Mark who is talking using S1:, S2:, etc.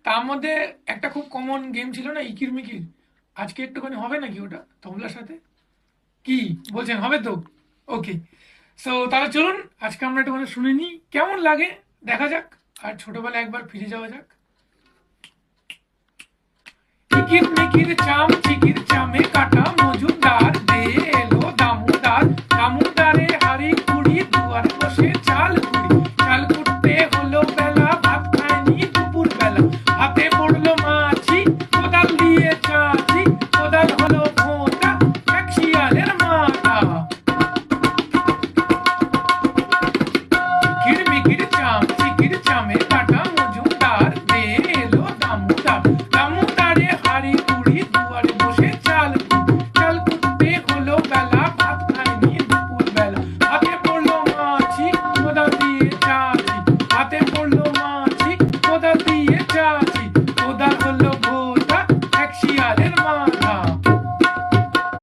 S1: তার মধ্যে একটা খুব কমন গেম ছিল না, ইকির মিকির। আজকে একটুখানি হবে নাকি ওটা তবলার সাথে? কি বলছেন, হবে তো? ওকে। সো তাহলে চলুন আজকে আমরা একটুখানি শুনে নিই কেমন লাগে, দেখা যাক। আর ছোটবেলায় একবার ফিরে যাওয়া যাক। ইকির মিকির চাম চিকির চামে কাটা মজুমদার, দে এলো দামুদার, দামুদারে হাড়ি কুড়ি দুয়ারে বসে চাল